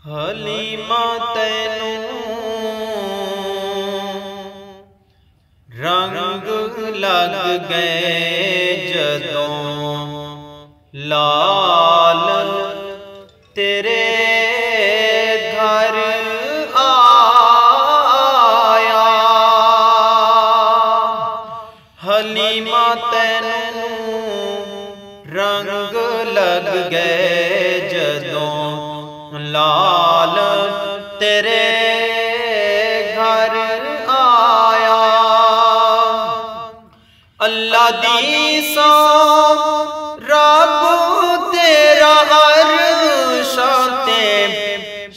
حلیمہ تینوں رنگ لگ گئے جدوں لال تیرے گھر آیا۔ حلیمہ تینوں رنگ لگ گئے جدوں لال تیرے گھر آیا۔ اللہ دی سام رب تیرا عرش تے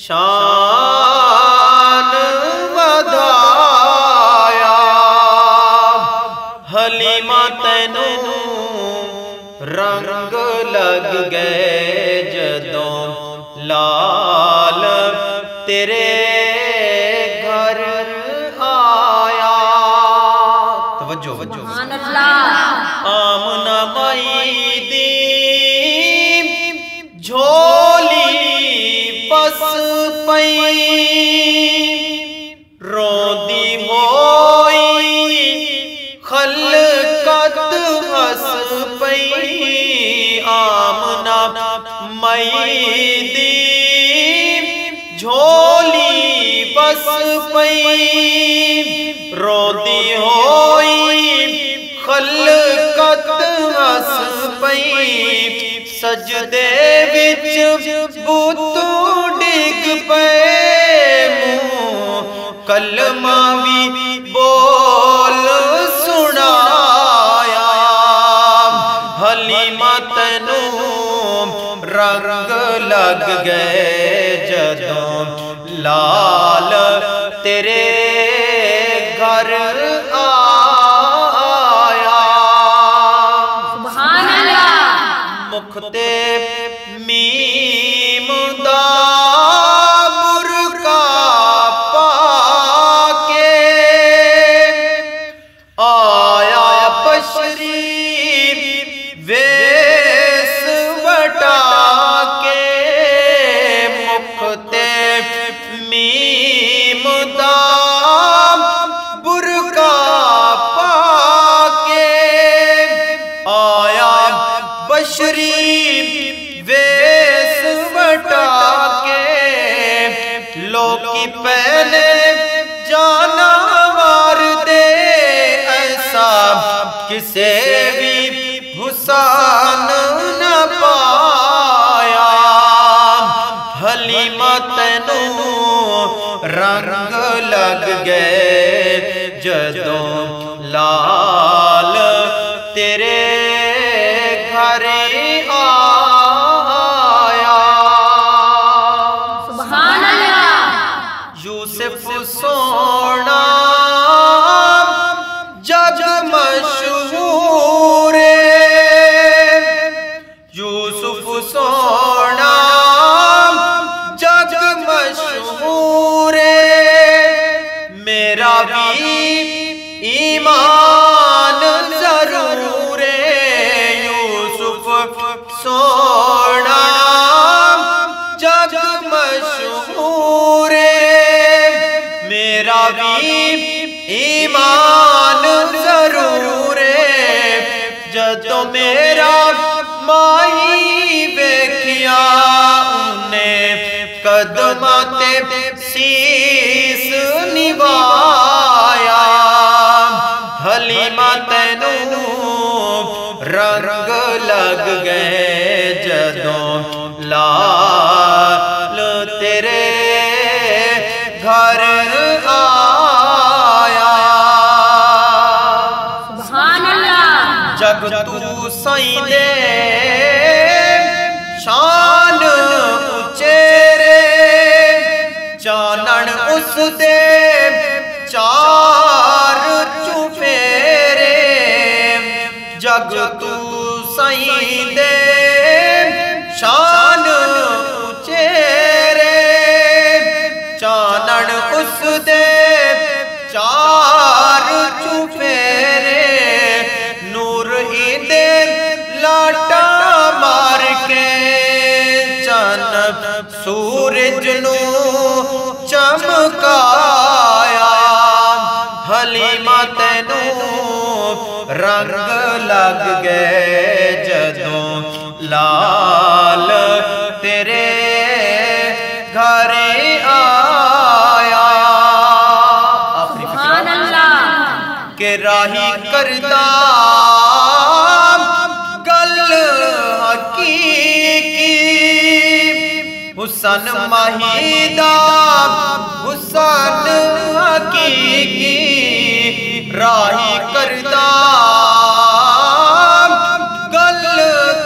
شان ودایا۔ حلیمہ تینوں رنگ لگ گئے جدوں لال تیرے گھر آیا۔ توجہ سبحان اللہ۔ آمنہ مائی دی جھولی پس پئی روندی ہوئی خلقت ہس پئی۔ آمنہ مائی دی جھولی بس پئی روندی ہوئی خلقت ہس پئی۔ سجدے وچ بت ڈگ پئے منہ کلمہ وی بول سنایا۔ حلیمہ تینوں رنگ لگ گئے جدوں لال تیرے گھر آیا۔ سبحان اللہ۔ مکھ تے میم دا برقع پا کے آیا بشری ویس وٹا کے۔ مکھ تے میم دا برقع پا کے آیا بشری ویس وٹا کے۔ لوکی پہلے جانور دے ایسا کسے بھی حسن نہ پایا۔ حلیمہ تینوں رنگ لگ گئے جدوں لال تیرے گھر آیا۔ سبحان اللہ۔ یوسف سونا جگ مشہور، یوسف سونا جگ مشہور، میرا بھی ایمان ضرور ہے۔ یوسف سونا جگ مشہور، میرا بھی ایمان ضرور ہے۔ جدوں میرا مائی ویکھیا انہیں قدماں تے سیس نوایا۔ حلیمہ تینوں رنگ لگ گئے جدوں لال تیرے گھر آیا۔ سبحان اللہ۔ جگ تو سائیں دے شان اچیرے چانن اس دے چار چوفیرے۔ جگ تو سائیں دے شان اچیرے چانن اس دے چار چوفیرے۔ نور ہی دے لاٹا مار کے گئے جدوں لال تیرے گھر آیا سبحان اللہ کہ راہی کردہ گل حقیقی حسن مہیدہ حسن حقیقی راہی کردہ گل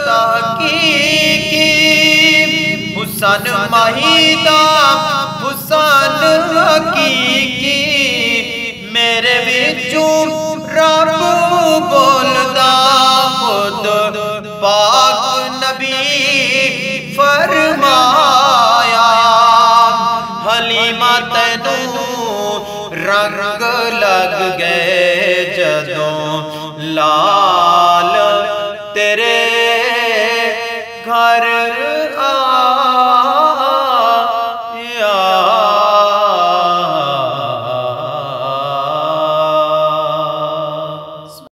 تحقیقی حسن مہیدہ حسن حقیقی میرے وچوں رب بولدا خود پاک نبی فرمایا حلیمہ تینوں رنگ لگ گئے جدوں لال تیرے گھر